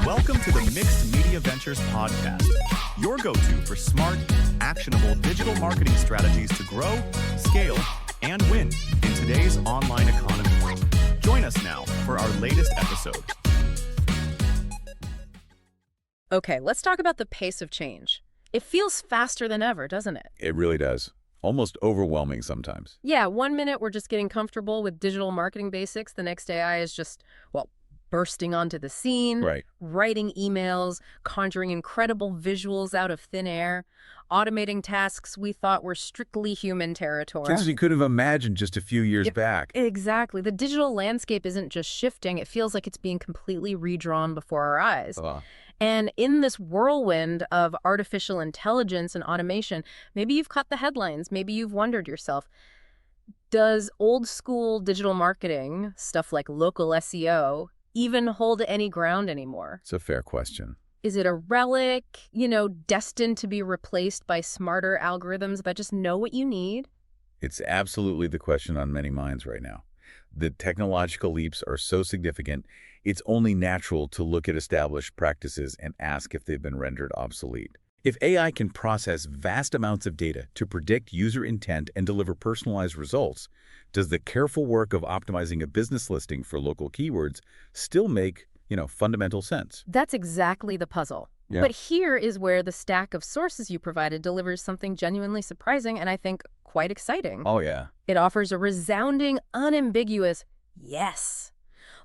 Welcome to the Mixed Media Ventures podcast, your go-to for smart, actionable digital marketing strategies to grow, scale, and win in today's online economy. Join us now for our latest episode. Okay, let's talk about the pace of change. It feels faster than ever, doesn't it? It really does. Almost overwhelming sometimes. Yeah, 1 minute we're just getting comfortable with digital marketing basics. The next AI is just, bursting onto the scene, Right. writing emails, conjuring incredible visuals out of thin air, automating tasks we thought were strictly human territory. Things we could have imagined just a few years back. Exactly. The digital landscape isn't just shifting. It feels like it's being completely redrawn before our eyes. And in this whirlwind of artificial intelligence and automation, maybe you've caught the headlines. Maybe you've wondered yourself, does old school digital marketing, stuff like local SEO, even hold any ground anymore? It's a fair question. Is it a relic, destined to be replaced by smarter algorithms that just know what you need? It's absolutely the question on many minds right now. The technological leaps are so significant, it's only natural to look at established practices and ask if they've been rendered obsolete. If AI can process vast amounts of data to predict user intent and deliver personalized results, does the careful work of optimizing a business listing for local keywords still make, fundamental sense? That's exactly the puzzle. Yeah. But here is where the stack of sources you provided delivers something genuinely surprising and I think quite exciting. Oh, yeah. It offers a resounding, unambiguous yes.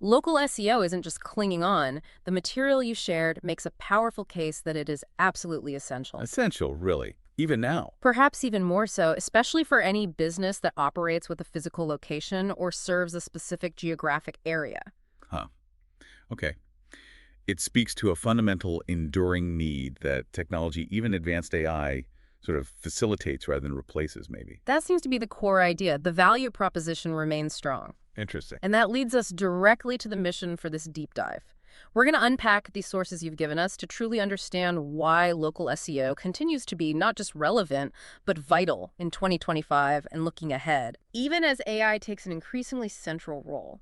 Local SEO isn't just clinging on. The material you shared makes a powerful case that it is absolutely essential. Essential, really. Even now. Perhaps even more so, especially for any business that operates with a physical location or serves a specific geographic area. Okay. It speaks to a fundamental, enduring need that technology, even advanced AI, sort of facilitates rather than replaces, maybe. That seems to be the core idea. The value proposition remains strong. Interesting. And that leads us directly to the mission for this deep dive. We're going to unpack these sources you've given us to truly understand why local SEO continues to be not just relevant, but vital in 2025 and looking ahead, even as AI takes an increasingly central role.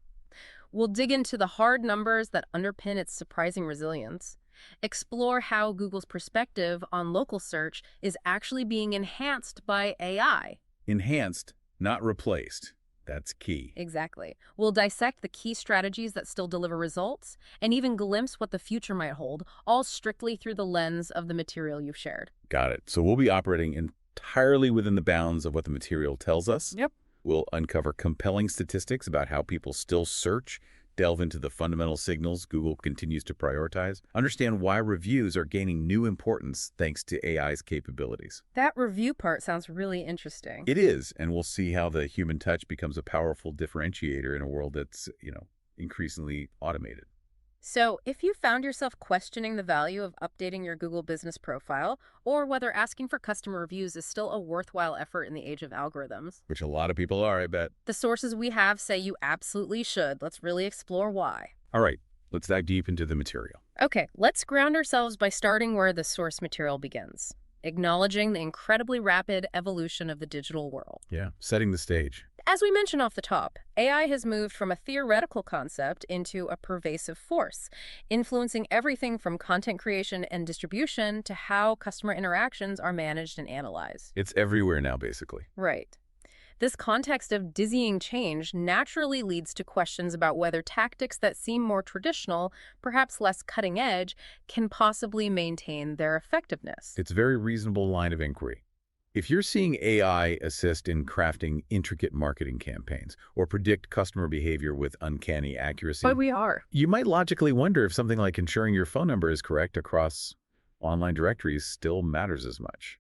We'll dig into the hard numbers that underpin its surprising resilience, explore how Google's perspective on local search is actually being enhanced by AI. Enhanced, not replaced. That's key. Exactly. We'll dissect the key strategies that still deliver results and even glimpse what the future might hold, all strictly through the lens of the material you've shared. Got it. So we'll be operating entirely within the bounds of what the material tells us. Yep. We'll uncover compelling statistics about how people still search, delve into the fundamental signals Google continues to prioritize, understand why reviews are gaining new importance thanks to AI's capabilities. That review part sounds really interesting. It is, and we'll see how the human touch becomes a powerful differentiator in a world that's, increasingly automated. So, if you found yourself questioning the value of updating your Google business profile, or whether asking for customer reviews is still a worthwhile effort in the age of algorithms, Which a lot of people are, I bet. the sources we have say you absolutely should. Let's really explore why. All right, let's dive deep into the material. Okay, let's ground ourselves by starting where the source material begins, acknowledging the incredibly rapid evolution of the digital world. Yeah, setting the stage. As we mentioned off the top, AI has moved from a theoretical concept into a pervasive force, influencing everything from content creation and distribution to how customer interactions are managed and analyzed. It's everywhere now, basically. Right. This context of dizzying change naturally leads to questions about whether tactics that seem more traditional, perhaps less cutting edge, can possibly maintain their effectiveness. It's a very reasonable line of inquiry. If you're seeing AI assist in crafting intricate marketing campaigns or predict customer behavior with uncanny accuracy, But we are. you might logically wonder if something like ensuring your phone number is correct across online directories still matters as much.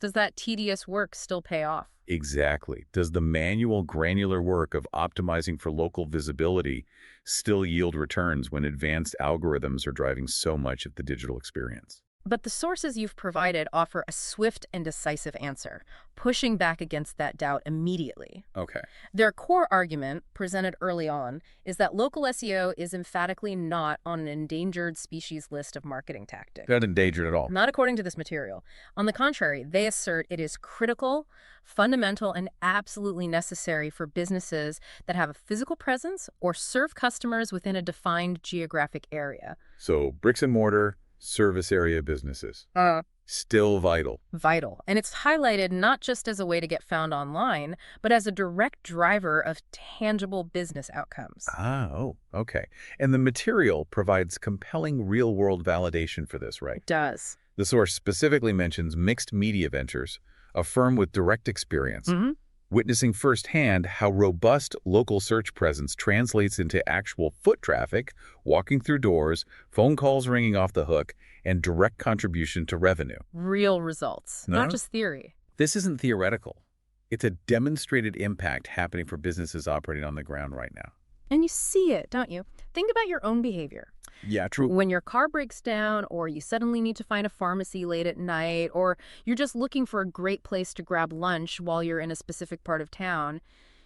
Does that tedious work still pay off? Exactly. Does the manual, granular work of optimizing for local visibility still yield returns when advanced algorithms are driving so much of the digital experience? But the sources you've provided offer a swift and decisive answer, pushing back against that doubt immediately. Okay. Their core argument, presented early on, is that local SEO is emphatically not on an endangered species list of marketing tactics. Not endangered at all. Not according to this material. On the contrary, they assert it is critical, fundamental, and absolutely necessary for businesses that have a physical presence or serve customers within a defined geographic area. So bricks and mortar, service area businesses. Still vital. Vital. And it's highlighted not just as a way to get found online, but as a direct driver of tangible business outcomes. Oh, okay. And the material provides compelling real-world validation for this, right? It does. The source specifically mentions Mixed Media Ventures, a firm with direct experience, witnessing firsthand how robust local search presence translates into actual foot traffic, walking through doors, phone calls ringing off the hook, and direct contribution to revenue. Real results, not just theory. This isn't theoretical. It's a demonstrated impact happening for businesses operating on the ground right now. And you see it, don't you? Think about your own behavior. Yeah, true. When your car breaks down, or you suddenly need to find a pharmacy late at night, or you're just looking for a great place to grab lunch while you're in a specific part of town,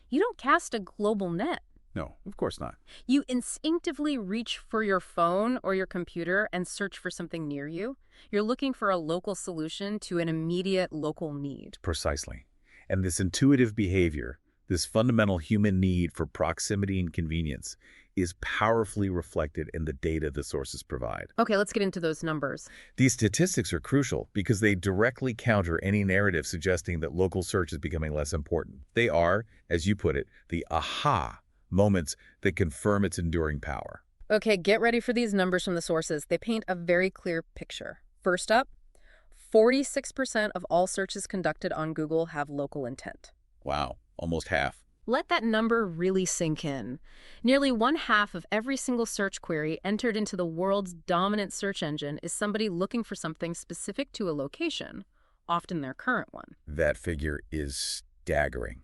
you don't cast a global net. No, of course not. You instinctively reach for your phone or your computer and search for something near you. You're looking for a local solution to an immediate local need. Precisely. And this intuitive behavior, this fundamental human need for proximity and convenience, is powerfully reflected in the data the sources provide. Okay, let's get into those numbers. These statistics are crucial because they directly counter any narrative suggesting that local search is becoming less important. They are, as you put it, the aha moments that confirm its enduring power. Okay, get ready for these numbers from the sources. They paint a very clear picture. First up, 46% of all searches conducted on Google have local intent. Wow, almost half. Let that number really sink in. Nearly 1/2 of every single search query entered into the world's dominant search engine is somebody looking for something specific to a location, often their current one. That figure is staggering.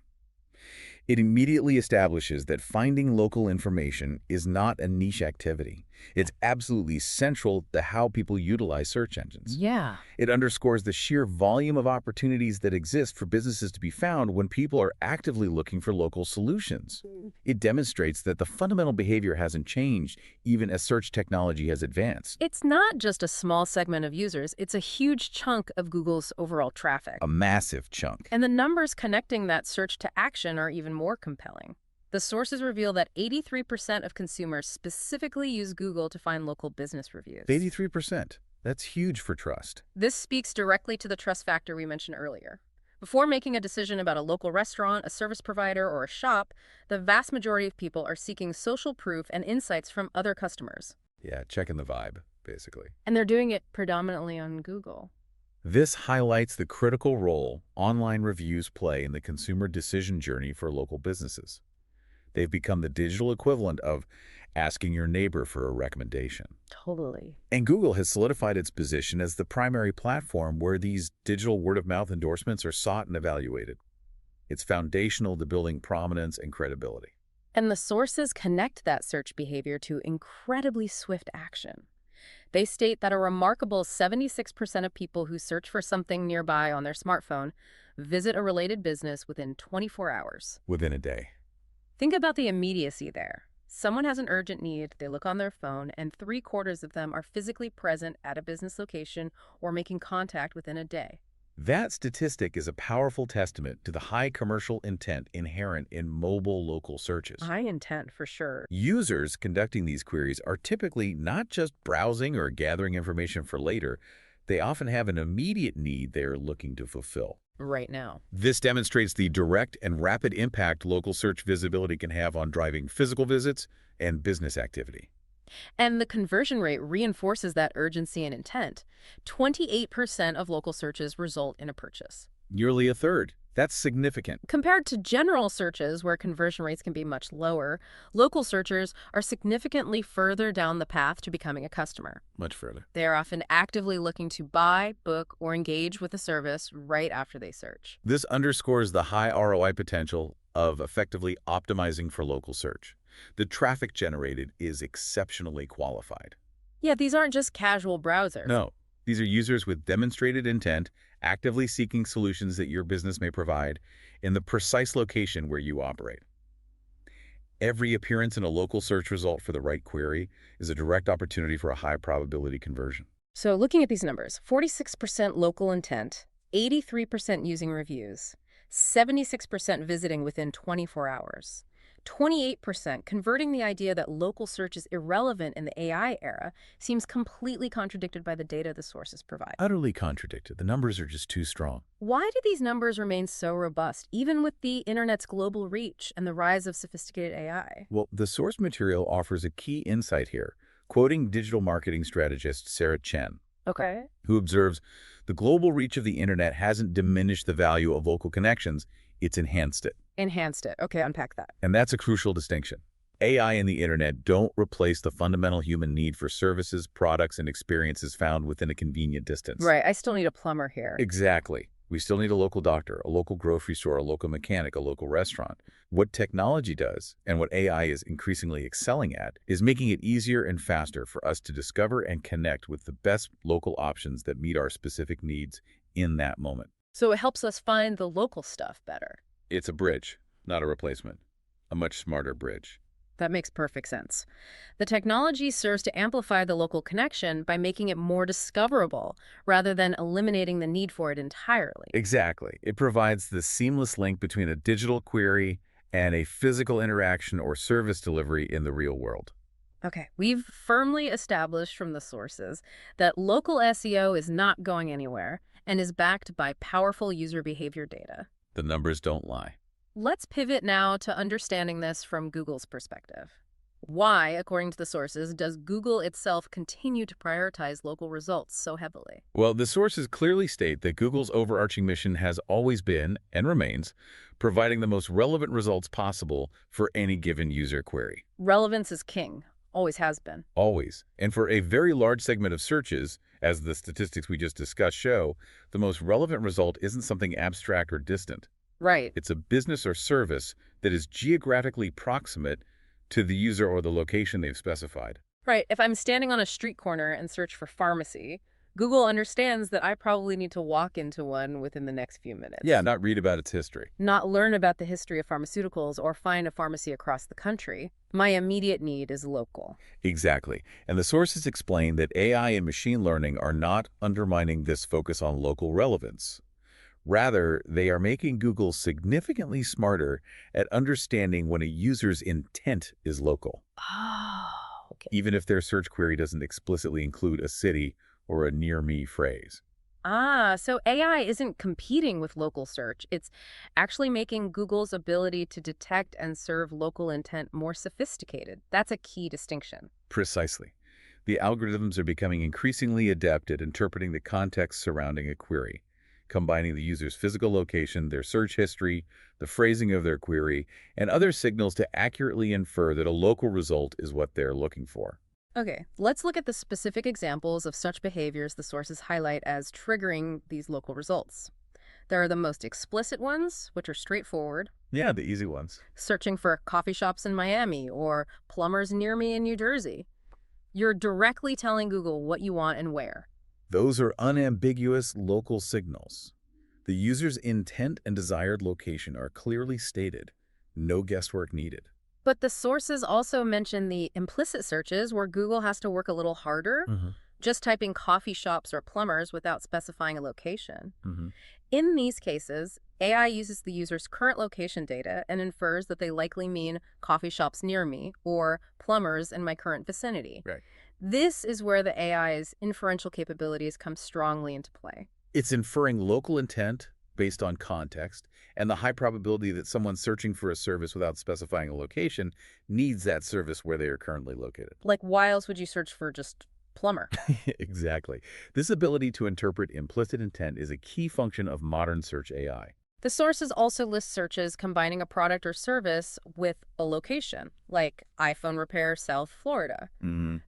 It immediately establishes that finding local information is not a niche activity. It's absolutely central to how people utilize search engines. Yeah. It underscores the sheer volume of opportunities that exist for businesses to be found when people are actively looking for local solutions. It demonstrates that the fundamental behavior hasn't changed, even as search technology has advanced. It's not just a small segment of users, it's a huge chunk of Google's overall traffic. A massive chunk. And the numbers connecting that search to action are even more compelling. The sources reveal that 83% of consumers specifically use Google to find local business reviews. 83%. That's huge for trust. This speaks directly to the trust factor we mentioned earlier. Before making a decision about a local restaurant, a service provider, or a shop, the vast majority of people are seeking social proof and insights from other customers. Yeah, checking the vibe, basically. And they're doing it predominantly on Google. This highlights the critical role online reviews play in the consumer decision journey for local businesses. They've become the digital equivalent of asking your neighbor for a recommendation. Totally. And Google has solidified its position as the primary platform where these digital word-of-mouth endorsements are sought and evaluated. It's foundational to building prominence and credibility. And the sources connect that search behavior to incredibly swift action. They state that a remarkable 76% of people who search for something nearby on their smartphone visit a related business within 24 hours. Within a day. Think about the immediacy there. Someone has an urgent need, they look on their phone, and 3/4 of them are physically present at a business location or making contact within a day. That statistic is a powerful testament to the high commercial intent inherent in mobile local searches. High intent, for sure. Users conducting these queries are typically not just browsing or gathering information for later. They often have an immediate need they are looking to fulfill. Right now. This demonstrates the direct and rapid impact local search visibility can have on driving physical visits and business activity. And the conversion rate reinforces that urgency and intent. 28% of local searches result in a purchase. Nearly a third. That's significant. Compared to general searches, where conversion rates can be much lower, local searchers are significantly further down the path to becoming a customer. Much further. They are often actively looking to buy, book, or engage with a service right after they search. This underscores the high ROI potential of effectively optimizing for local search. The traffic generated is exceptionally qualified. Yeah, these aren't just casual browsers. No, These are users with demonstrated intent, actively seeking solutions that your business may provide in the precise location where you operate. Every appearance in a local search result for the right query is a direct opportunity for a high probability conversion. So looking at these numbers, 46% local intent, 83% using reviews, 76% visiting within 24 hours, 28% converting the idea that local search is irrelevant in the AI era seems completely contradicted by the data the sources provide. Utterly contradicted. The numbers are just too strong. Why do these numbers remain so robust, even with the internet's global reach and the rise of sophisticated AI? Well, the source material offers a key insight here, quoting digital marketing strategist Sarah Chen, Okay. who observes, the global reach of the internet hasn't diminished the value of local connections, it's enhanced it. Enhanced it. Okay, unpack that. And that's a crucial distinction. AI and the internet don't replace the fundamental human need for services, products, and experiences found within a convenient distance. Right, I still need a plumber here. Exactly. We still need a local doctor, a local grocery store, a local mechanic, a local restaurant. What technology does, and what AI is increasingly excelling at, is making it easier and faster for us to discover and connect with the best local options that meet our specific needs in that moment. So it helps us find the local stuff better. It's a bridge, not a replacement. A much smarter bridge. That makes perfect sense. The technology serves to amplify the local connection by making it more discoverable, rather than eliminating the need for it entirely. Exactly. It provides the seamless link between a digital query and a physical interaction or service delivery in the real world. Okay, we've firmly established from the sources that local SEO is not going anywhere and is backed by powerful user behavior data. The numbers don't lie. Let's pivot now to understanding this from Google's perspective. Why, according to the sources, does Google itself continue to prioritize local results so heavily? Well, the sources clearly state that Google's overarching mission has always been, and remains, providing the most relevant results possible for any given user query. Relevance is king. Always has been. Always. And for a very large segment of searches, as the statistics we just discussed show, the most relevant result isn't something abstract or distant. Right. It's a business or service that is geographically proximate to the user or the location they've specified. Right. If I'm standing on a street corner and search for pharmacy, Google understands that I probably need to walk into one within the next few minutes. Yeah, not read about its history. Not learn about the history of pharmaceuticals or find a pharmacy across the country. My immediate need is local. Exactly. And the sources explain that AI and machine learning are not undermining this focus on local relevance. Rather, they are making Google significantly smarter at understanding when a user's intent is local, Oh, okay. even if their search query doesn't explicitly include a city or a near-me phrase. So AI isn't competing with local search. It's actually making Google's ability to detect and serve local intent more sophisticated. That's a key distinction. Precisely. The algorithms are becoming increasingly adept at interpreting the context surrounding a query, combining the user's physical location, their search history, the phrasing of their query, and other signals to accurately infer that a local result is what they're looking for. Okay, let's look at the specific examples of such behaviors the sources highlight as triggering these local results. There are the most explicit ones, which are straightforward, Yeah, the easy ones. searching for coffee shops in Miami or plumbers near me in New Jersey. You're directly telling Google what you want and where. Those are unambiguous local signals. The user's intent and desired location are clearly stated. No guesswork needed. But the sources also mention the implicit searches where Google has to work a little harder, just typing coffee shops or plumbers without specifying a location. In these cases, AI uses the user's current location data and infers that they likely mean coffee shops near me or plumbers in my current vicinity. Right. This is where the AI's inferential capabilities come strongly into play. It's inferring local intent based on context and the high probability that someone searching for a service without specifying a location needs that service where they are currently located. Like, why else would you search for just plumber? Exactly. This ability to interpret implicit intent is a key function of modern search AI. The sources also list searches combining a product or service with a location, like iPhone repair, South Florida.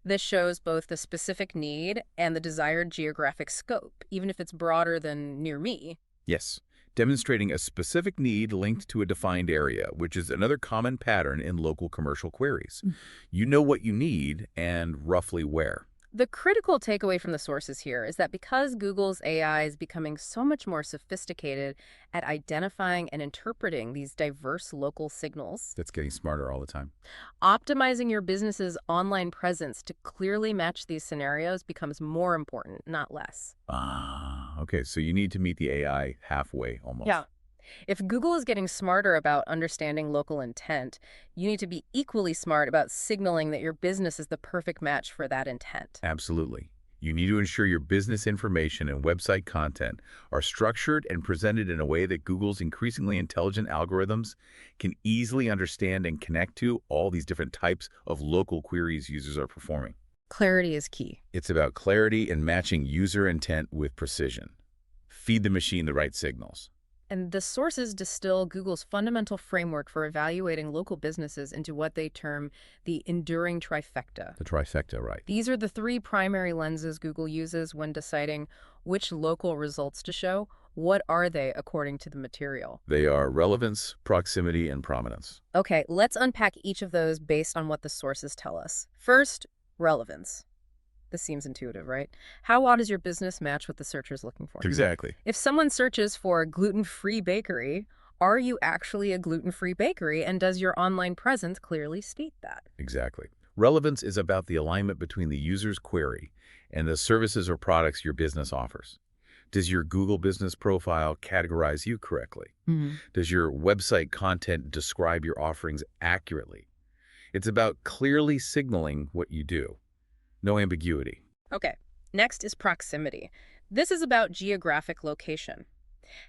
This shows both the specific need and the desired geographic scope, even if it's broader than near me. Yes, demonstrating a specific need linked to a defined area, which is another common pattern in local commercial queries. You know what you need and roughly where. The critical takeaway from the sources here is that because Google's AI is becoming so much more sophisticated at identifying and interpreting these diverse local signals, That's getting smarter all the time. optimizing your business's online presence to clearly match these scenarios becomes more important, not less. Ah, okay. So you need to meet the AI halfway almost. Yeah. If Google is getting smarter about understanding local intent, you need to be equally smart about signaling that your business is the perfect match for that intent. Absolutely. You need to ensure your business information and website content are structured and presented in a way that Google's increasingly intelligent algorithms can easily understand and connect to all these different types of local queries users are performing. Clarity is key. It's about clarity and matching user intent with precision. Feed the machine the right signals. And the sources distill Google's fundamental framework for evaluating local businesses into what they term the enduring trifecta. The trifecta, right? These are the three primary lenses Google uses when deciding which local results to show. What are they according to the material? They are relevance, proximity, and prominence. Okay, let's unpack each of those based on what the sources tell us. First, relevance. This seems intuitive, right? How well does your business match what the searcher's looking for? Exactly. If someone searches for gluten-free bakery, are you actually a gluten-free bakery, and does your online presence clearly state that? Exactly. Relevance is about the alignment between the user's query and the services or products your business offers. Does your Google business profile categorize you correctly? Does your website content describe your offerings accurately? It's about clearly signaling what you do. No ambiguity. Okay, next is proximity. This is about geographic location.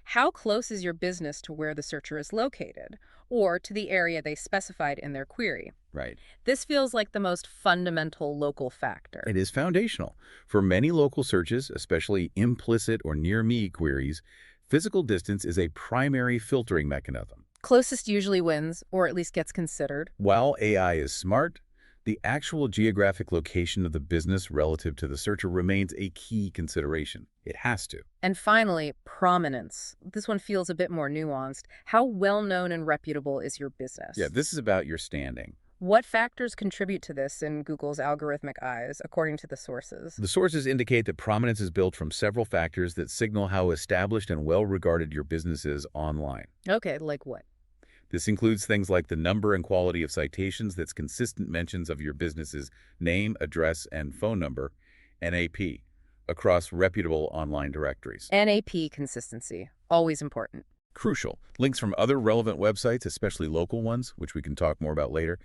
How close is your business to where the searcher is located, or to the area they specified in their query? Right. This feels like the most fundamental local factor. It is foundational. For many local searches, especially implicit or near-me queries, physical distance is a primary filtering mechanism. Closest usually wins, or at least gets considered. While AI is smart, the actual geographic location of the business relative to the searcher remains a key consideration. It has to. And finally, prominence. This one feels a bit more nuanced. How well-known and reputable is your business? Yeah, this is about your standing. What factors contribute to this in Google's algorithmic eyes, according to the sources? The sources indicate that prominence is built from several factors that signal how established and well-regarded your business is online. Okay, like what? This includes things like the number and quality of citations that's consistent mentions of your business's name, address, and phone number, NAP, across reputable online directories. NAP consistency, always important. Crucial. Links from other relevant websites, especially local ones, which we can talk more about later.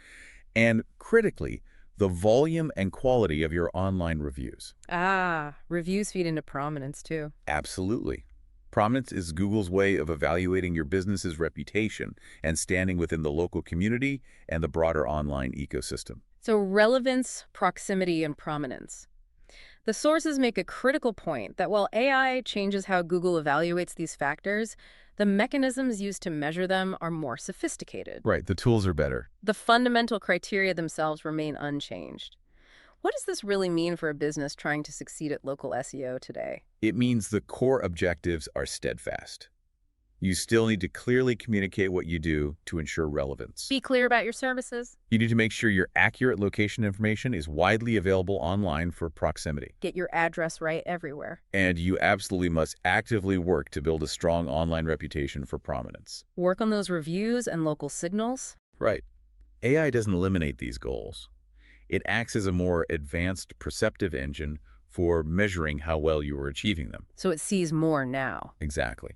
And critically, the volume and quality of your online reviews. Ah, reviews feed into prominence too. Absolutely. Prominence is Google's way of evaluating your business's reputation and standing within the local community and the broader online ecosystem. So relevance, proximity, and prominence. The sources make a critical point that while AI changes how Google evaluates these factors, the mechanisms used to measure them are more sophisticated. Right, the tools are better. The fundamental criteria themselves remain unchanged. What does this really mean for a business trying to succeed at local SEO today? It means the core objectives are steadfast. You still need to clearly communicate what you do to ensure relevance. Be clear about your services. You need to make sure your accurate location information is widely available online for proximity. Get your address right everywhere. And you absolutely must actively work to build a strong online reputation for prominence. Work on those reviews and local signals. Right. AI doesn't eliminate these goals. It acts as a more advanced perceptive engine for measuring how well you are achieving them. So it sees more now. Exactly.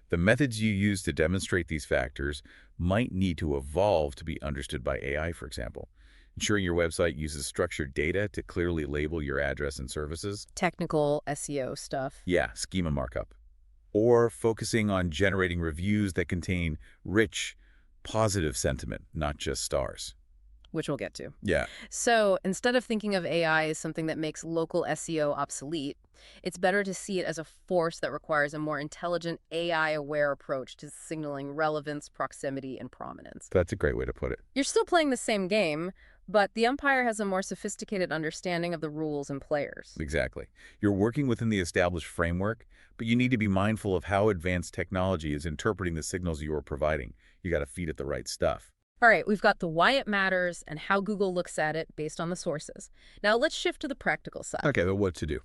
The methods you use to demonstrate these factors might need to evolve to be understood by AI, for example. Ensuring your website uses structured data to clearly label your address and services. Technical SEO stuff. Yeah, schema markup. Or focusing on generating reviews that contain rich, positive sentiment, not just stars. Which we'll get to. Yeah. So instead of thinking of AI as something that makes local SEO obsolete, it's better to see it as a force that requires a more intelligent, AI-aware approach to signaling relevance, proximity, and prominence. That's a great way to put it. You're still playing the same game, but the umpire has a more sophisticated understanding of the rules and players. Exactly. You're working within the established framework, but you need to be mindful of how advanced technology is interpreting the signals you are providing. You got to feed it the right stuff. All right, we've got the why it matters and how Google looks at it based on the sources. Now let's shift to the practical side. Okay, but what to do?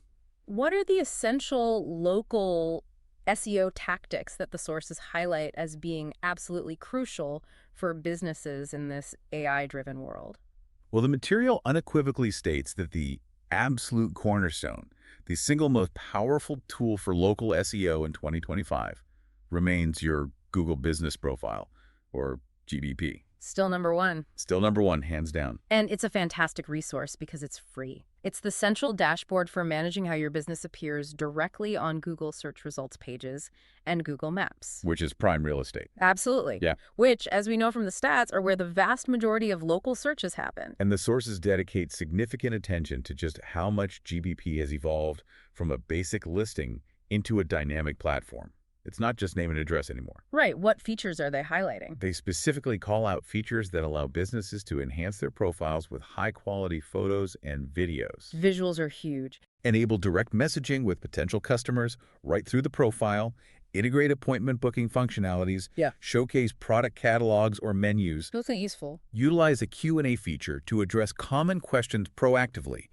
What are the essential local SEO tactics that the sources highlight as being absolutely crucial for businesses in this AI-driven world? Well, the material unequivocally states that the absolute cornerstone, the single most powerful tool for local SEO in 2025, remains your Google Business Profile, or GBP. Still number one. Still number one, hands down. And it's a fantastic resource because it's free. It's the central dashboard for managing how your business appears directly on Google search results pages and Google Maps. Which is prime real estate. Absolutely. Yeah. Which, as we know from the stats, are where the vast majority of local searches happen. And the sources dedicate significant attention to just how much GBP has evolved from a basic listing into a dynamic platform. It's not just name and address anymore. Right. What features are they highlighting? They specifically call out features that allow businesses to enhance their profiles with high-quality photos and videos. Visuals are huge. Enable direct messaging with potential customers right through the profile, integrate appointment booking functionalities, showcase product catalogs or menus, Those are useful. utilize a Q&A feature to address common questions proactively,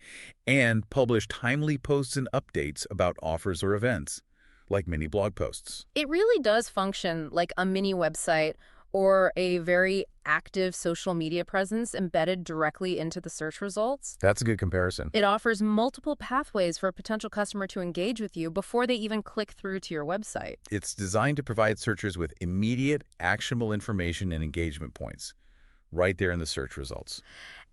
and publish timely posts and updates about offers or events, like mini blog posts. It really does function like a mini website or a very active social media presence embedded directly into the search results. That's a good comparison. It offers multiple pathways for a potential customer to engage with you before they even click through to your website. It's designed to provide searchers with immediate, actionable information and engagement points right there in the search results.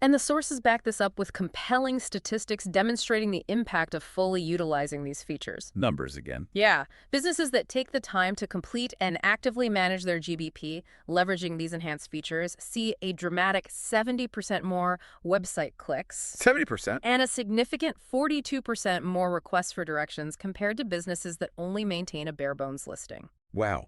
And the sources back this up with compelling statistics demonstrating the impact of fully utilizing these features. Numbers again. Yeah, businesses that take the time to complete and actively manage their GBP, leveraging these enhanced features, see a dramatic 70% more website clicks 70%? and a significant 42% more requests for directions compared to businesses that only maintain a bare-bones listing. Wow.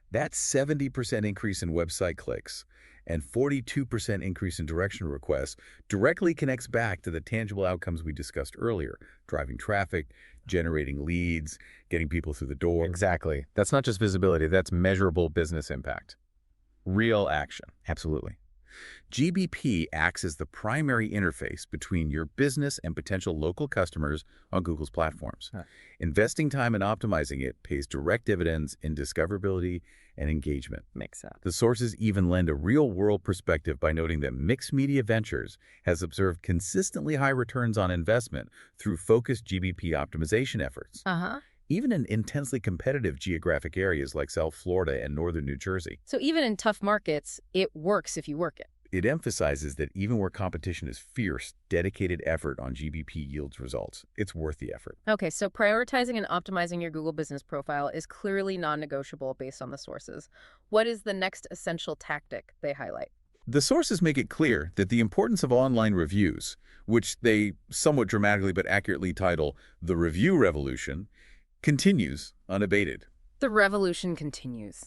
That 70% increase in website clicks and 42% increase in direction requests directly connects back to the tangible outcomes we discussed earlier, driving traffic, generating leads, getting people through the door. Exactly. That's not just visibility, that's measurable business impact. Real action. Absolutely. GBP acts as the primary interface between your business and potential local customers on Google's platforms. Investing time in optimizing it pays direct dividends in discoverability and engagement. Makes sense. The sources even lend a real-world perspective by noting that Mixed Media Ventures has observed consistently high returns on investment through focused GBP optimization efforts. Even in intensely competitive geographic areas like South Florida and northern New Jersey. So even in tough markets, it works if you work it. It emphasizes that even where competition is fierce, dedicated effort on GBP yields results. It's worth the effort. Okay, so prioritizing and optimizing your Google Business Profile is clearly non-negotiable based on the sources. What is the next essential tactic they highlight? The sources make it clear that the importance of online reviews, which they somewhat dramatically but accurately title the review revolution, continues unabated. The revolution continues.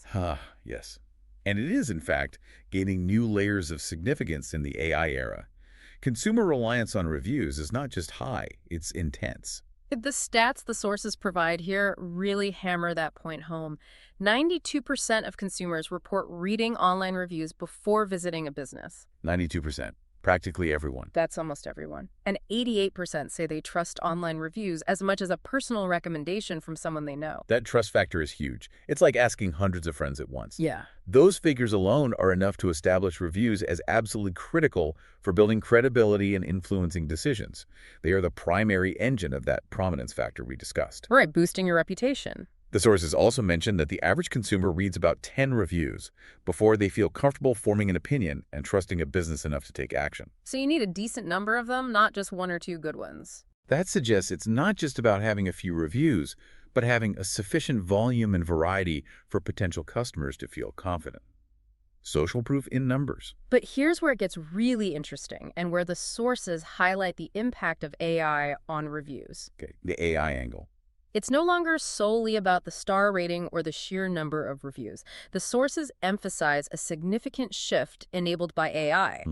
Yes. And it is, in fact, gaining new layers of significance in the AI era. Consumer reliance on reviews is not just high, it's intense. The stats the sources provide here really hammer that point home. 92% of consumers report reading online reviews before visiting a business. 92%. Practically everyone. That's almost everyone. And 88% say they trust online reviews as much as a personal recommendation from someone they know. That trust factor is huge. It's like asking hundreds of friends at once. Yeah. Those figures alone are enough to establish reviews as absolutely critical for building credibility and influencing decisions. They are the primary engine of that prominence factor we discussed. Right, boosting your reputation. The sources also mention that the average consumer reads about 10 reviews before they feel comfortable forming an opinion and trusting a business enough to take action. So you need a decent number of them, not just one or two good ones. That suggests it's not just about having a few reviews, but having a sufficient volume and variety for potential customers to feel confident. Social proof in numbers. But here's where it gets really interesting and where the sources highlight the impact of AI on reviews. Okay, the AI angle. It's no longer solely about the star rating or the sheer number of reviews. The sources emphasize a significant shift enabled by AI.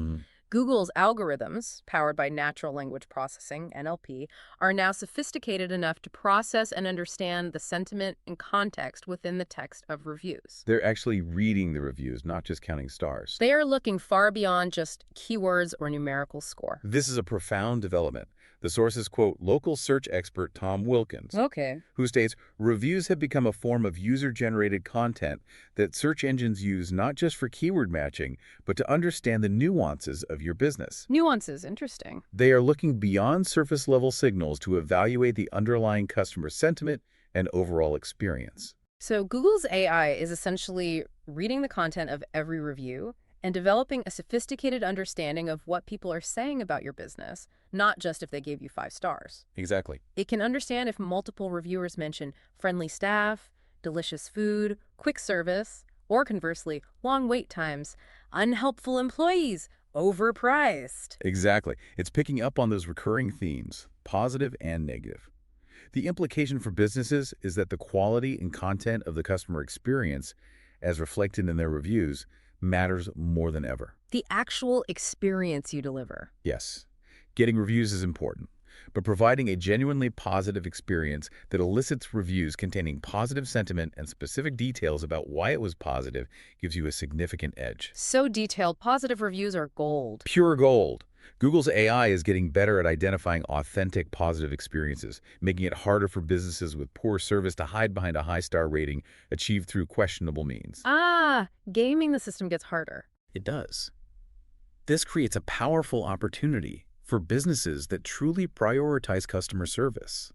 Google's algorithms, powered by natural language processing, NLP, are now sophisticated enough to process and understand the sentiment and context within the text of reviews. They're actually reading the reviews, not just counting stars. They are looking far beyond just keywords or numerical score. This is a profound development. The sources quote local search expert Tom Wilkins, Okay. who states, reviews have become a form of user-generated content that search engines use not just for keyword matching, but to understand the nuances of your business. Nuances, interesting. They are looking beyond surface-level signals to evaluate the underlying customer sentiment and overall experience. So Google's AI is essentially reading the content of every review and developing a sophisticated understanding of what people are saying about your business, not just if they gave you 5 stars. Exactly. It can understand if multiple reviewers mention friendly staff, delicious food, quick service, or conversely, long wait times, unhelpful employees, overpriced. Exactly. It's picking up on those recurring themes, positive and negative. The implication for businesses is that the quality and content of the customer experience, as reflected in their reviews, matters more than ever. The actual experience you deliver. Yes, getting reviews is important, but providing a genuinely positive experience that elicits reviews containing positive sentiment and specific details about why it was positive gives you a significant edge. So detailed, positive reviews are gold. Pure gold. Google's AI is getting better at identifying authentic positive experiences, making it harder for businesses with poor service to hide behind a high-star rating achieved through questionable means. Gaming the system gets harder. It does. This creates a powerful opportunity for businesses that truly prioritize customer service.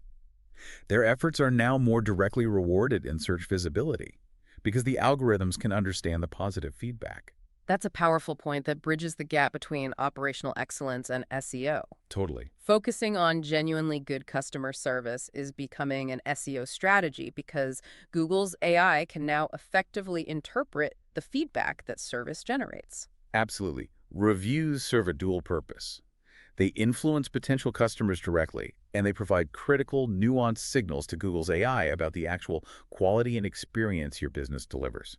Their efforts are now more directly rewarded in search visibility because the algorithms can understand the positive feedback. That's a powerful point that bridges the gap between operational excellence and SEO. Totally. Focusing on genuinely good customer service is becoming an SEO strategy because Google's AI can now effectively interpret the feedback that service generates. Absolutely. Reviews serve a dual purpose. They influence potential customers directly, and they provide critical, nuanced signals to Google's AI about the actual quality and experience your business delivers.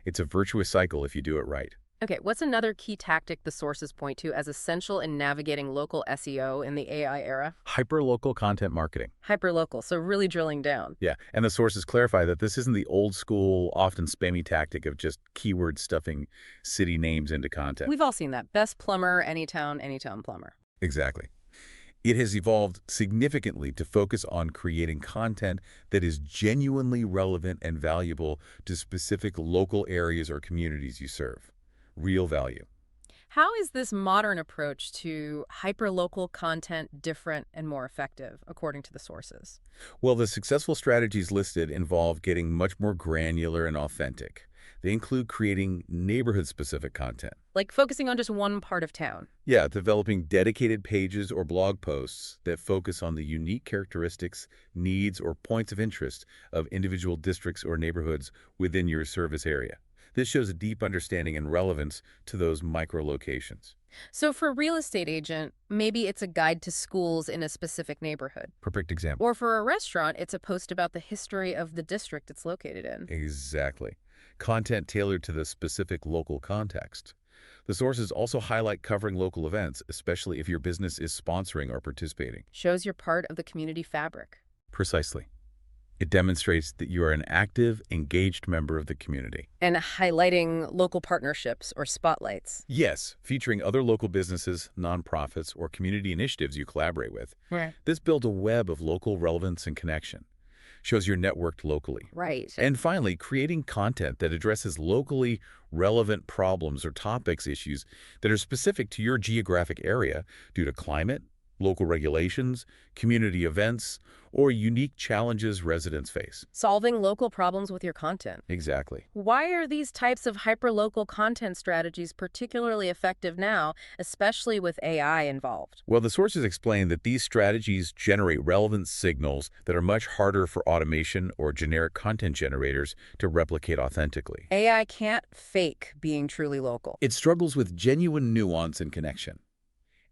It's a virtuous cycle if you do it right. Okay, what's another key tactic the sources point to as essential in navigating local SEO in the AI era? Hyperlocal content marketing. Hyperlocal, so really drilling down. Yeah, and the sources clarify that this isn't the old school, often spammy tactic of just keyword stuffing city names into content. We've all seen that. Best plumber, anytown plumber. Exactly. It has evolved significantly to focus on creating content that is genuinely relevant and valuable to specific local areas or communities you serve. Real value. How is this modern approach to hyperlocal content different and more effective, according to the sources? Well, the successful strategies listed involve getting much more granular and authentic. They include creating neighborhood-specific content. Like focusing on just one part of town. Yeah, developing dedicated pages or blog posts that focus on the unique characteristics, needs, or points of interest of individual districts or neighborhoods within your service area. This shows a deep understanding and relevance to those micro-locations. So for a real estate agent, maybe it's a guide to schools in a specific neighborhood. Perfect example. Or for a restaurant, it's a post about the history of the district it's located in. Exactly. Content tailored to the specific local context. The sources also highlight covering local events, especially if your business is sponsoring or participating. Shows you're part of the community fabric. Precisely. It demonstrates that you are an active, engaged member of the community. And highlighting local partnerships or spotlights. Yes, featuring other local businesses, nonprofits, or community initiatives you collaborate with. Right. This builds a web of local relevance and connection. Shows you're networked locally. Right. And finally, creating content that addresses locally relevant problems or topics issues that are specific to your geographic area due to climate, local regulations, community events, or unique challenges residents face. Solving local problems with your content. Exactly. Why are these types of hyperlocal content strategies particularly effective now, especially with AI involved? Well, the sources explain that these strategies generate relevant signals that are much harder for automation or generic content generators to replicate authentically. AI can't fake being truly local. It struggles with genuine nuance and connection.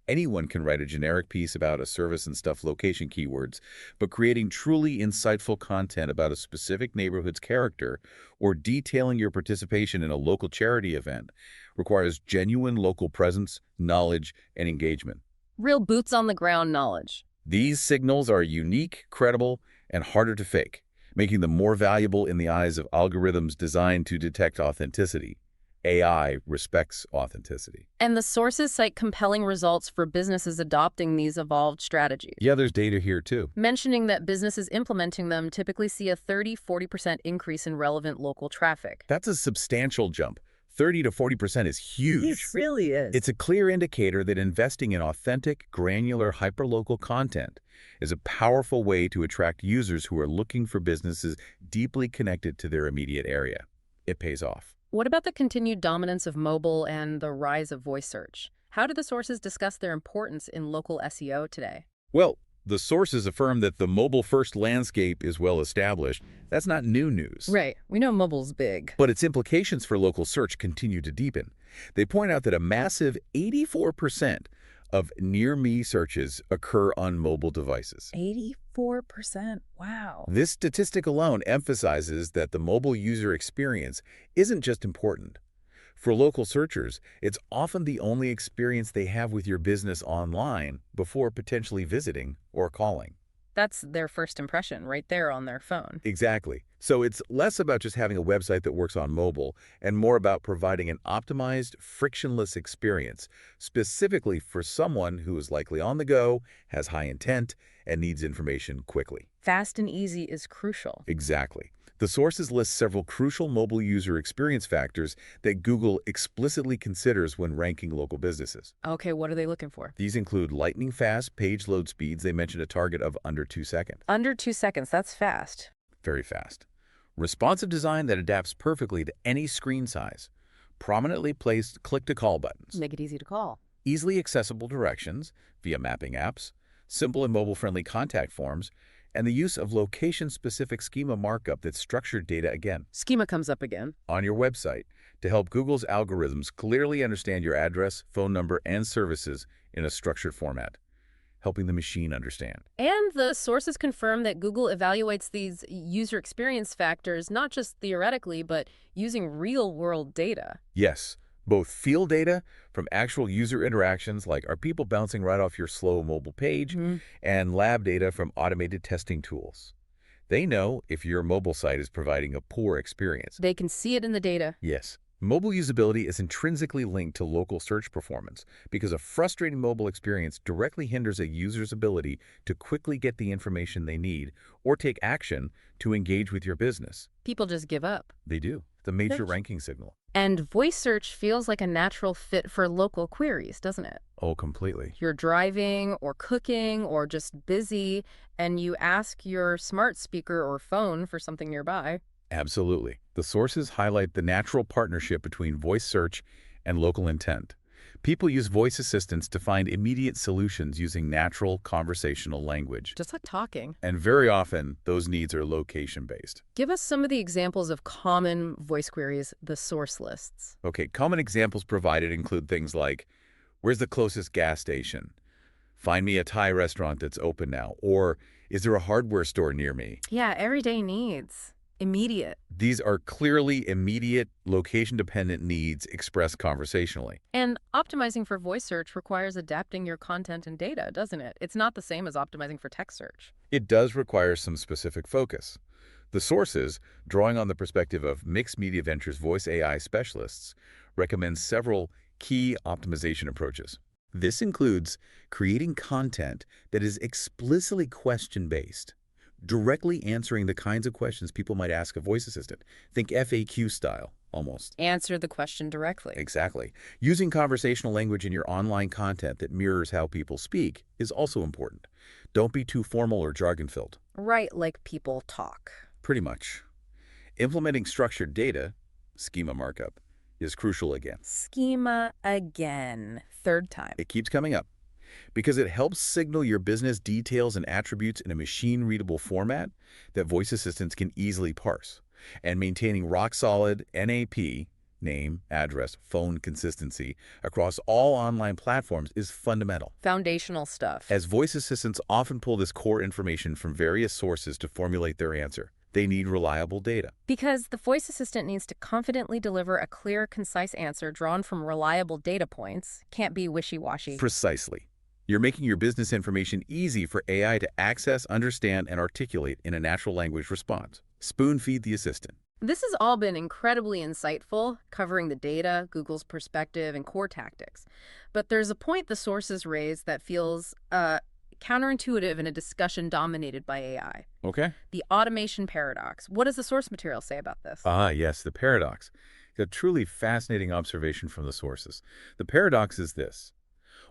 Anyone can write a generic piece about a service and stuff location keywords, but creating truly insightful content about a specific neighborhood's character or detailing your participation in a local charity event requires genuine local presence, knowledge, and engagement. Real boots-on-the-ground knowledge. These signals are unique, credible, and harder to fake, making them more valuable in the eyes of algorithms designed to detect authenticity. AI respects authenticity. And the sources cite compelling results for businesses adopting these evolved strategies. Yeah, there's data here too. Mentioning that businesses implementing them typically see a 30–40% increase in relevant local traffic. That's a substantial jump. 30 to 40% is huge. It really is. It's a clear indicator that investing in authentic, granular, hyperlocal content is a powerful way to attract users who are looking for businesses deeply connected to their immediate area. It pays off. What about the continued dominance of mobile and the rise of voice search? How do the sources discuss their importance in local SEO today? Well, the sources affirm that the mobile-first landscape is well established. That's not new news. Right. We know mobile's big. But its implications for local search continue to deepen. They point out that a massive 84% of near-me searches occur on mobile devices. 84%. Wow. This statistic alone emphasizes that the mobile user experience isn't just important. For local searchers, it's often the only experience they have with your business online before potentially visiting or calling. That's their first impression right there on their phone. Exactly. So it's less about just having a website that works on mobile and more about providing an optimized, frictionless experience, specifically for someone who is likely on the go, has high intent, and needs information quickly. Fast and easy is crucial. Exactly. The sources list several crucial mobile user experience factors that Google explicitly considers when ranking local businesses. Okay, what are they looking for? These include lightning-fast page load speeds. They mentioned a target of under 2 seconds. Under 2 seconds, that's fast. Very fast. Responsive design that adapts perfectly to any screen size. Prominently placed click-to-call buttons. Make it easy to call. Easily accessible directions via mapping apps. Simple and mobile-friendly contact forms. And the use of location-specific schema markup that structured data again Schema comes up again. on your website to help Google's algorithms clearly understand your address, phone number, and services in a structured format, helping the machine understand. And the sources confirm that Google evaluates these user experience factors not just theoretically, but using real-world data. Yes, both field data from actual user interactions, like are people bouncing right off your slow mobile page, and lab data from automated testing tools. They know if your mobile site is providing a poor experience. They can see it in the data. Yes. Mobile usability is intrinsically linked to local search performance because a frustrating mobile experience directly hinders a user's ability to quickly get the information they need or take action to engage with your business. People just give up. They do. The major Yes. ranking signal. And voice search feels like a natural fit for local queries, doesn't it? Oh, completely. You're driving or cooking or just busy, and you ask your smart speaker or phone for something nearby. Absolutely. The sources highlight the natural partnership between voice search and local intent. People use voice assistants to find immediate solutions using natural conversational language. Just like talking. And very often, those needs are location-based. Give us some of the examples of common voice queries the source lists. Okay, common examples provided include things like, where's the closest gas station? Find me a Thai restaurant that's open now. Or, is there a hardware store near me? Yeah, everyday needs. Immediate. These are clearly immediate, location-dependent needs expressed conversationally. And optimizing for voice search requires adapting your content and data, doesn't it? It's not the same as optimizing for text search. It does require some specific focus. The sources, drawing on the perspective of Mixed Media Ventures voice AI specialists, recommend several key optimization approaches. This includes creating content that is explicitly question-based, directly answering the kinds of questions people might ask a voice assistant. Think FAQ style, almost. Answer the question directly. Exactly. Using conversational language in your online content that mirrors how people speak is also important. Don't be too formal or jargon-filled. Right, like people talk. Pretty much. Implementing structured data, schema markup, is crucial again. Schema again. Third time. It keeps coming up because it helps signal your business details and attributes in a machine-readable format that voice assistants can easily parse. And maintaining rock-solid NAP, name, address, phone consistency across all online platforms is fundamental, Foundational stuff. as voice assistants often pull this core information from various sources to formulate their answer. They need reliable data. Because the voice assistant needs to confidently deliver a clear, concise answer drawn from reliable data points. Can't be wishy-washy. Precisely. You're making your business information easy for AI to access, understand, and articulate in a natural language response. Spoon-feed the assistant. This has all been incredibly insightful, covering the data, Google's perspective, and core tactics. But there's a point the sources raise that feels counterintuitive in a discussion dominated by AI. Okay. The automation paradox. What does the source material say about this? Yes, the paradox. A truly fascinating observation from the sources. The paradox is this.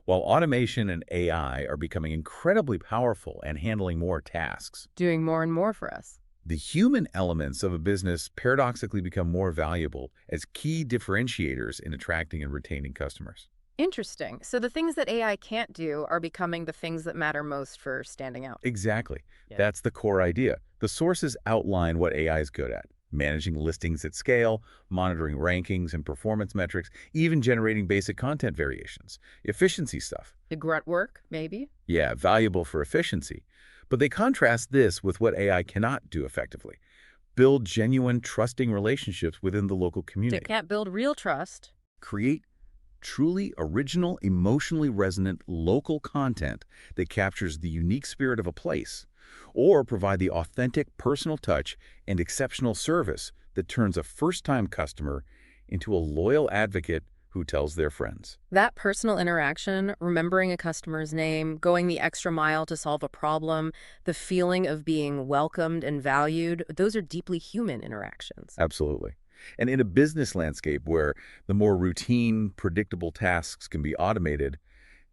While automation and AI are becoming incredibly powerful and handling more tasks, Doing more and more for us. the human elements of a business paradoxically become more valuable as key differentiators in attracting and retaining customers. Interesting. So the things that AI can't do are becoming the things that matter most for standing out. Exactly. Yeah. That's the core idea. The sources outline what AI is good at. Managing listings at scale, monitoring rankings and performance metrics, even generating basic content variations. Efficiency stuff. The grunt work, maybe? Yeah, valuable for efficiency. But they contrast this with what AI cannot do effectively. Build genuine, trusting relationships within the local community. It can't build real trust. Create truly original, emotionally resonant local content that captures the unique spirit of a place, or provide the authentic personal touch and exceptional service that turns a first-time customer into a loyal advocate who tells their friends. That personal interaction, remembering a customer's name, going the extra mile to solve a problem, the feeling of being welcomed and valued, those are deeply human interactions. Absolutely. And in a business landscape where the more routine, predictable tasks can be automated,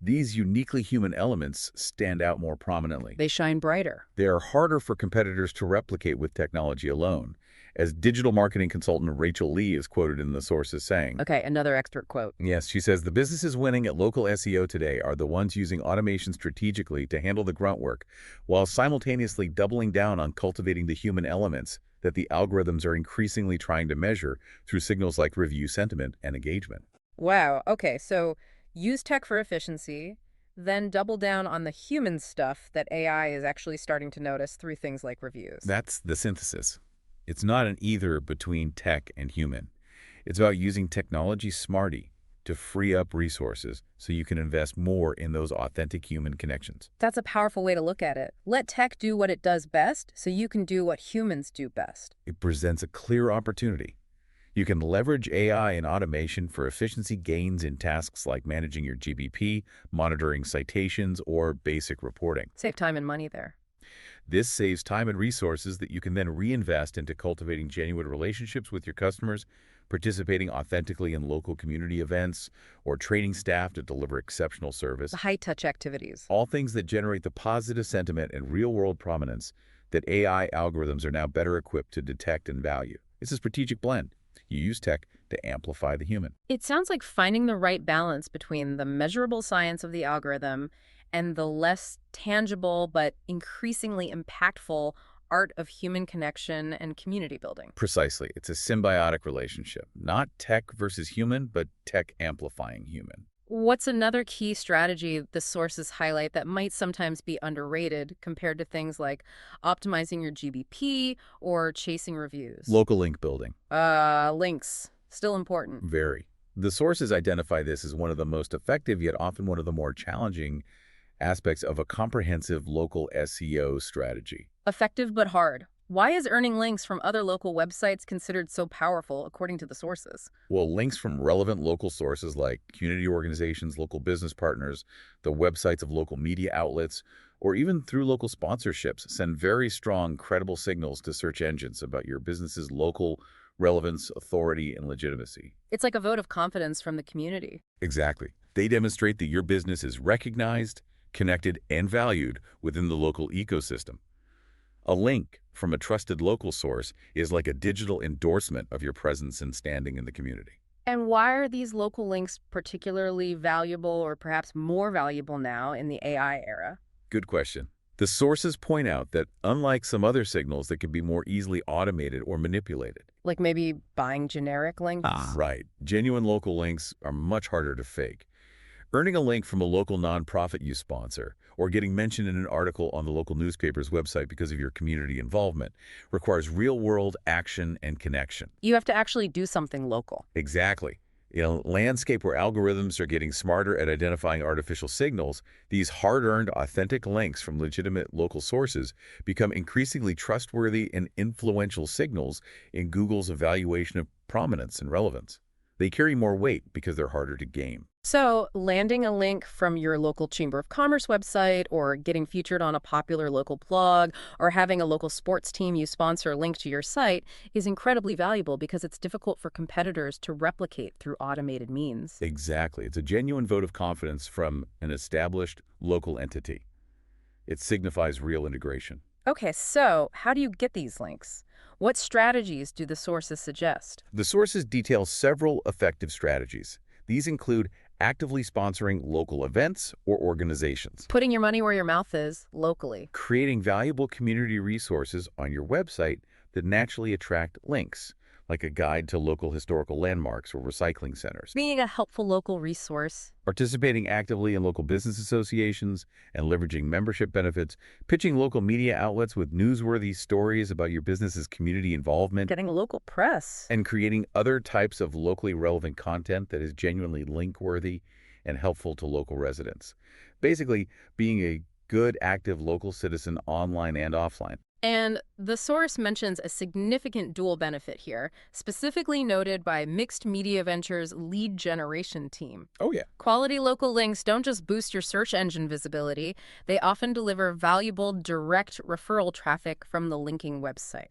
these uniquely human elements stand out more prominently. They shine brighter. They are harder for competitors to replicate with technology alone, as digital marketing consultant Rachel Lee is quoted in the sources saying. Okay, another expert quote. Yes, she says, the businesses winning at local SEO today are the ones using automation strategically to handle the grunt work, while simultaneously doubling down on cultivating the human elements that the algorithms are increasingly trying to measure through signals like review sentiment and engagement. Wow, okay, so use tech for efficiency, then double down on the human stuff that AI is actually starting to notice through things like reviews. That's the synthesis. It's not an either between tech and human. It's about using technology smarty to free up resources so you can invest more in those authentic human connections. That's a powerful way to look at it. Let tech do what it does best so you can do what humans do best. It presents a clear opportunity. You can leverage AI and automation for efficiency gains in tasks like managing your GBP, monitoring citations, or basic reporting. Save time and money there. This saves time and resources that you can then reinvest into cultivating genuine relationships with your customers, participating authentically in local community events, or training staff to deliver exceptional service. The high-touch activities. All things that generate the positive sentiment and real-world prominence that AI algorithms are now better equipped to detect and value. It's a strategic blend. You use tech to amplify the human. It sounds like finding the right balance between the measurable science of the algorithm and the less tangible but increasingly impactful art of human connection and community building. Precisely. It's a symbiotic relationship. Not tech versus human, but tech amplifying human. What's another key strategy the sources highlight that might sometimes be underrated compared to things like optimizing your GBP or chasing reviews? Local link building. Links. Still important. Very. The sources identify this as one of the most effective, yet often one of the more challenging aspects of a comprehensive local SEO strategy. Effective but hard. Why is earning links from other local websites considered so powerful, according to the sources? Well, links from relevant local sources like community organizations, local business partners, the websites of local media outlets, or even through local sponsorships send very strong, credible signals to search engines about your business's local relevance, authority, and legitimacy. It's like a vote of confidence from the community. Exactly. They demonstrate that your business is recognized, connected, and valued within the local ecosystem. A link from a trusted local source is like a digital endorsement of your presence and standing in the community. And why are these local links particularly valuable or perhaps more valuable now in the AI era? Good question. The sources point out that unlike some other signals that can be more easily automated or manipulated, Like maybe buying generic links? Right. Genuine local links are much harder to fake. Earning a link from a local nonprofit you sponsor, or getting mentioned in an article on the local newspaper's website because of your community involvement, requires real-world action and connection. You have to actually do something local. Exactly. In a landscape where algorithms are getting smarter at identifying artificial signals, these hard-earned, authentic links from legitimate local sources become increasingly trustworthy and influential signals in Google's evaluation of prominence and relevance. They carry more weight because they're harder to game. So landing a link from your local Chamber of Commerce website, or getting featured on a popular local blog, or having a local sports team you sponsor link to your site is incredibly valuable because it's difficult for competitors to replicate through automated means. Exactly. It's a genuine vote of confidence from an established local entity. It signifies real integration. Okay, so how do you get these links? What strategies do the sources suggest? The sources detail several effective strategies. These include actively sponsoring local events or organizations, Putting your money where your mouth is, locally. creating valuable community resources on your website that naturally attract links, like a guide to local historical landmarks or recycling centers, Being a helpful local resource. participating actively in local business associations and leveraging membership benefits, pitching local media outlets with newsworthy stories about your business's community involvement, Getting local press. and creating other types of locally relevant content that is genuinely link-worthy and helpful to local residents. Basically, being a good, active local citizen online and offline. And the source mentions a significant dual benefit here, specifically noted by Mixed Media Ventures' lead generation team. Oh, yeah. Quality local links don't just boost your search engine visibility, they often deliver valuable direct referral traffic from the linking website.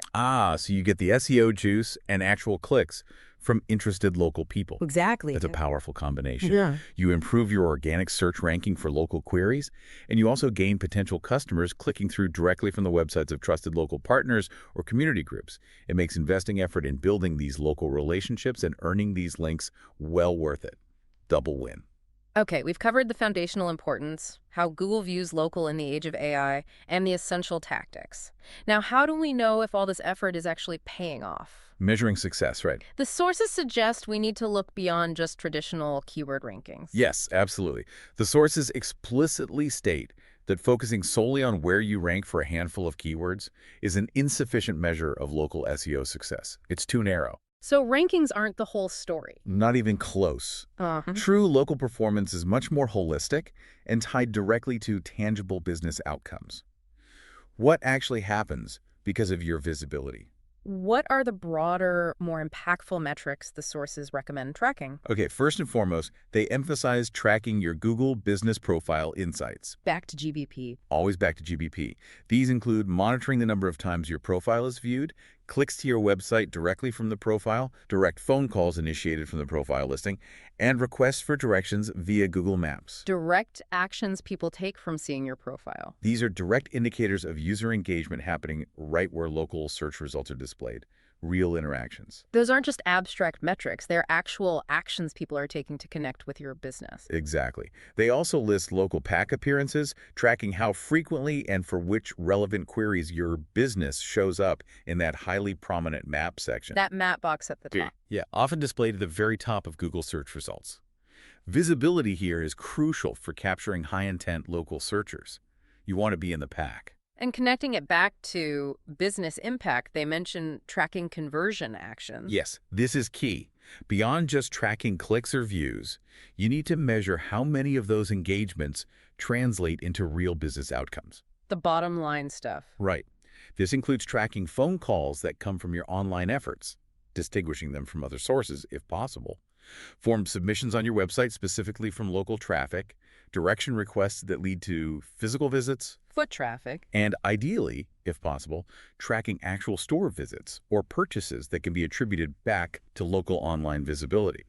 So you get the SEO juice and actual clicks from interested local people. Exactly. That's a powerful combination. Yeah. You improve your organic search ranking for local queries, and you also gain potential customers clicking through directly from the websites of trusted local partners or community groups. It makes investing effort in building these local relationships and earning these links well worth it. Double win. Okay, we've covered the foundational importance, how Google views local in the age of AI, and the essential tactics. Now, how do we know if all this effort is actually paying off? Measuring success, right? The sources suggest we need to look beyond just traditional keyword rankings. Yes, absolutely. The sources explicitly state that focusing solely on where you rank for a handful of keywords is an insufficient measure of local SEO success. It's too narrow. So rankings aren't the whole story. Not even close. True local performance is much more holistic and tied directly to tangible business outcomes. What actually happens because of your visibility? What are the broader, more impactful metrics the sources recommend tracking? Okay, first and foremost, they emphasize tracking your Google Business Profile insights. Back to GBP. Always back to GBP. These include monitoring the number of times your profile is viewed, clicks to your website directly from the profile, direct phone calls initiated from the profile listing, and requests for directions via Google Maps. Direct actions people take from seeing your profile. These are direct indicators of user engagement happening right where local search results are displayed. Real interactions. Those aren't just abstract metrics. They're actual actions people are taking to connect with your business. Exactly. They also list local pack appearances, tracking how frequently and for which relevant queries your business shows up in that highly prominent map section. That map box at the top. Yeah, often displayed at the very top of Google search results. Visibility here is crucial for capturing high-intent local searchers. You want to be in the pack. And connecting it back to business impact, they mention tracking conversion actions. Yes, this is key. Beyond just tracking clicks or views, you need to measure how many of those engagements translate into real business outcomes. The bottom line stuff. Right. This includes tracking phone calls that come from your online efforts, distinguishing them from other sources if possible. Form submissions on your website specifically from local traffic, direction requests that lead to physical visits, Foot traffic. and ideally, if possible, tracking actual store visits or purchases that can be attributed back to local online visibility.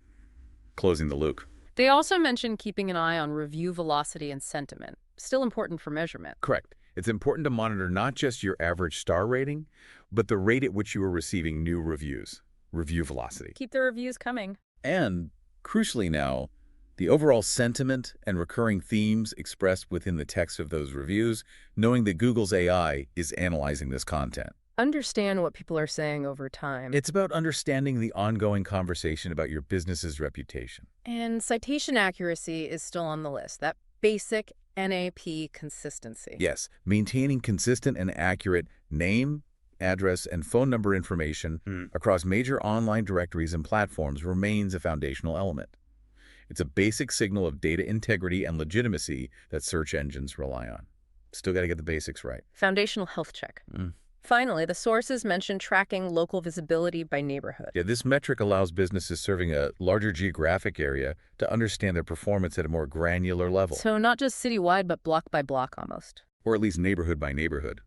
Closing the loop. They also mention keeping an eye on review velocity and sentiment. Still important for measurement. Correct. It's important to monitor not just your average star rating, but the rate at which you are receiving new reviews, review velocity. Keep the reviews coming. And, crucially now, the overall sentiment and recurring themes expressed within the text of those reviews, knowing that Google's AI is analyzing this content. Understand what people are saying over time. It's about understanding the ongoing conversation about your business's reputation. And citation accuracy is still on the list. That basic NAP consistency. Yes, maintaining consistent and accurate name, address, and phone number information across major online directories and platforms remains a foundational element. It's a basic signal of data integrity and legitimacy that search engines rely on. Still got to get the basics right. Foundational health check. Finally, the sources mention tracking local visibility by neighborhood. Yeah, this metric allows businesses serving a larger geographic area to understand their performance at a more granular level. So not just citywide, but block by block almost. Or at least neighborhood by neighborhood.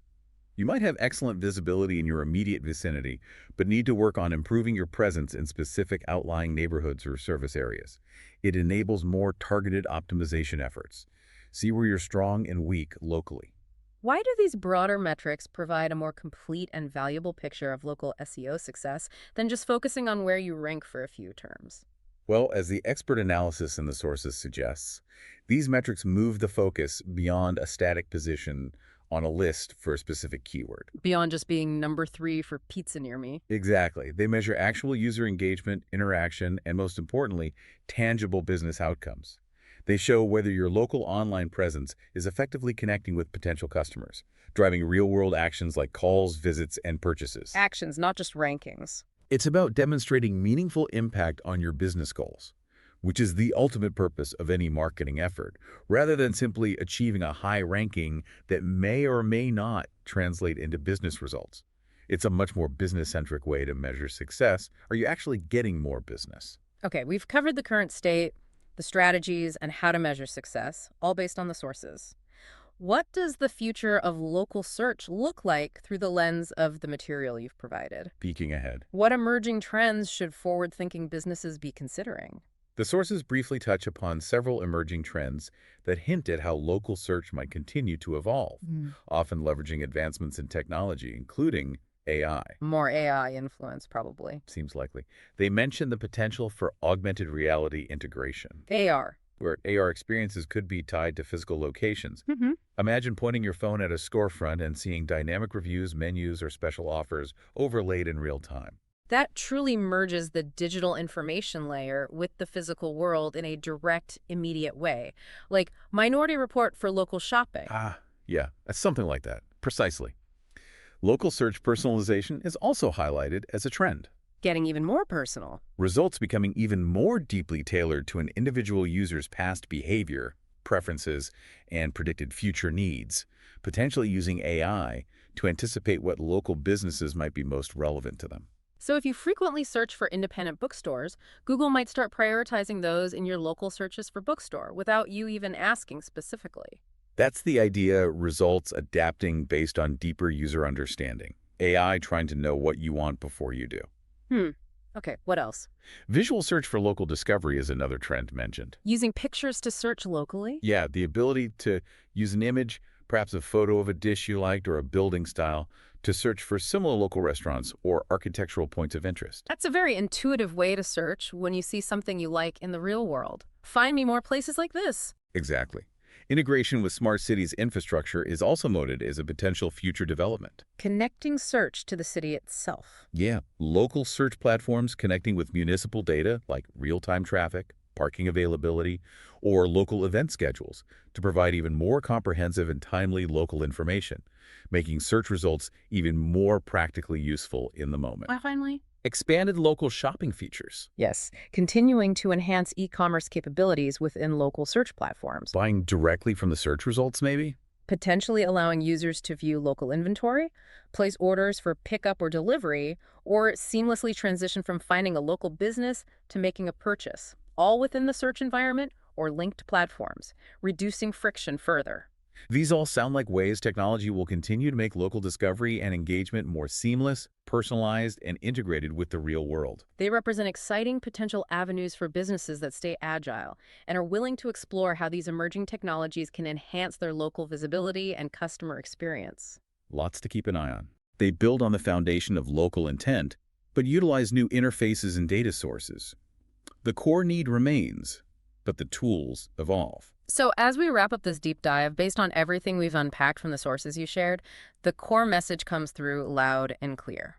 You might have excellent visibility in your immediate vicinity, but need to work on improving your presence in specific outlying neighborhoods or service areas. It enables more targeted optimization efforts. See where you're strong and weak locally. Why do these broader metrics provide a more complete and valuable picture of local SEO success than just focusing on where you rank for a few terms? Well, as the expert analysis in the sources suggests, these metrics move the focus beyond a static position on a list for a specific keyword. Beyond just being number 3 for pizza near me. Exactly. They measure actual user engagement, interaction, and most importantly, tangible business outcomes. They show whether your local online presence is effectively connecting with potential customers, driving real-world actions like calls, visits, and purchases. Actions, not just rankings. It's about demonstrating meaningful impact on your business goals, which is the ultimate purpose of any marketing effort, rather than simply achieving a high ranking that may or may not translate into business results. It's a much more business-centric way to measure success. Are you actually getting more business? Okay, we've covered the current state, the strategies, and how to measure success, all based on the sources. What does the future of local search look like through the lens of the material you've provided? Peeking ahead. What emerging trends should forward-thinking businesses be considering? The sources briefly touch upon several emerging trends that hint at how local search might continue to evolve, often leveraging advancements in technology, including AI. More AI influence, probably. Seems likely. They mention the potential for augmented reality integration, AR. where AR experiences could be tied to physical locations. Imagine pointing your phone at a storefront and seeing dynamic reviews, menus, or special offers overlaid in real time. That truly merges the digital information layer with the physical world in a direct, immediate way. Like Minority Report for local shopping. Yeah, that's something like that. Precisely. Local search personalization is also highlighted as a trend. Getting even more personal. Results becoming even more deeply tailored to an individual user's past behavior, preferences, and predicted future needs, potentially using AI to anticipate what local businesses might be most relevant to them. So if you frequently search for independent bookstores, Google might start prioritizing those in your local searches for bookstore without you even asking specifically. That's the idea, results adapting based on deeper user understanding. AI trying to know what you want before you do. Okay, what else? Visual search for local discovery is another trend mentioned. Using pictures to search locally? Yeah, the ability to use an image, perhaps a photo of a dish you liked or a building style, to search for similar local restaurants or architectural points of interest. That's a very intuitive way to search when you see something you like in the real world. Find me more places like this. Exactly. Integration with smart cities infrastructure is also noted as a potential future development. Connecting search to the city itself. Yeah, local search platforms connecting with municipal data like real-time traffic, parking availability, or local event schedules to provide even more comprehensive and timely local information, making search results even more practically useful in the moment. Finally, Expanded local shopping features. yes, continuing to enhance e-commerce capabilities within local search platforms, Buying directly from the search results, maybe? potentially allowing users to view local inventory, place orders for pickup or delivery, or seamlessly transition from finding a local business to making a purchase, all within the search environment or linked platforms, reducing friction further. These all sound like ways technology will continue to make local discovery and engagement more seamless, personalized, and integrated with the real world. They represent exciting potential avenues for businesses that stay agile and are willing to explore how these emerging technologies can enhance their local visibility and customer experience. Lots to keep an eye on. They build on the foundation of local intent, but utilize new interfaces and data sources. The core need remains, but the tools evolve. So as we wrap up this deep dive, based on everything we've unpacked from the sources you shared, the core message comes through loud and clear.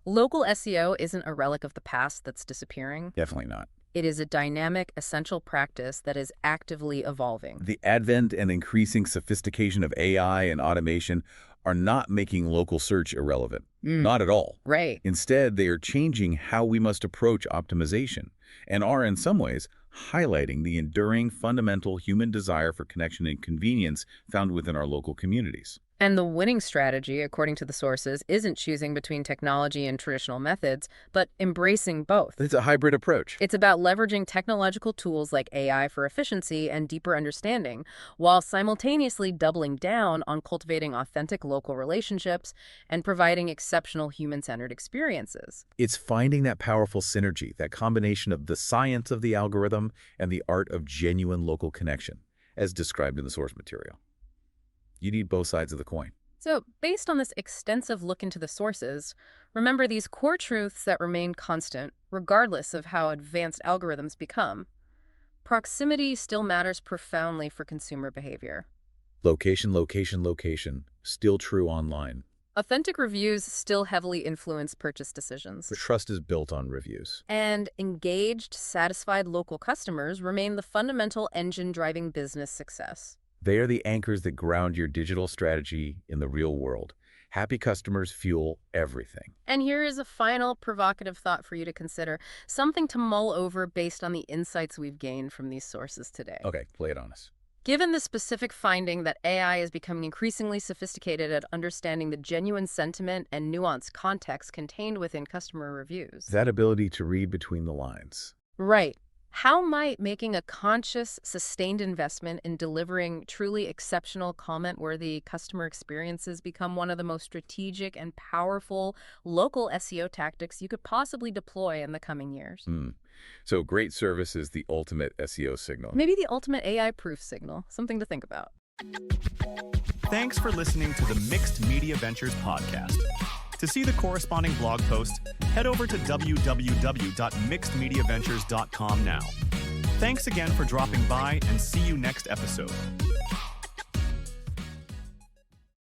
Local SEO isn't a relic of the past that's disappearing. Definitely not. It is a dynamic, essential practice that is actively evolving. The advent and increasing sophistication of AI and automation are not making local search irrelevant. Not at all. Right. Instead, they are changing how we must approach optimization and are, in some ways, highlighting the enduring fundamental human desire for connection and convenience found within our local communities. And the winning strategy, according to the sources, isn't choosing between technology and traditional methods, but embracing both. It's a hybrid approach. It's about leveraging technological tools like AI for efficiency and deeper understanding, while simultaneously doubling down on cultivating authentic local relationships and providing exceptional human-centered experiences. It's finding that powerful synergy, that combination of the science of the algorithm and the art of genuine local connection, as described in the source material. You need both sides of the coin. So, based on this extensive look into the sources, remember these core truths that remain constant, regardless of how advanced algorithms become. Proximity still matters profoundly for consumer behavior. Location, location, location. Still true online. Authentic reviews still heavily influence purchase decisions. But trust is built on reviews. And engaged, satisfied local customers remain the fundamental engine driving business success. They are the anchors that ground your digital strategy in the real world. Happy customers fuel everything. And here is a final provocative thought for you to consider, something to mull over based on the insights we've gained from these sources today. Okay, lay it on us. Given the specific finding that AI is becoming increasingly sophisticated at understanding the genuine sentiment and nuanced context contained within customer reviews. That ability to read between the lines. Right. How might making a conscious, sustained investment in delivering truly exceptional, comment-worthy customer experiences become one of the most strategic and powerful local SEO tactics you could possibly deploy in the coming years? So great service is the ultimate SEO signal. Maybe the ultimate AI-proof signal. Something to think about. Thanks for listening to the Mixed Media Ventures podcast. To see the corresponding blog post, head over to www.mixedmediaventures.com now. Thanks again for dropping by, and see you next episode.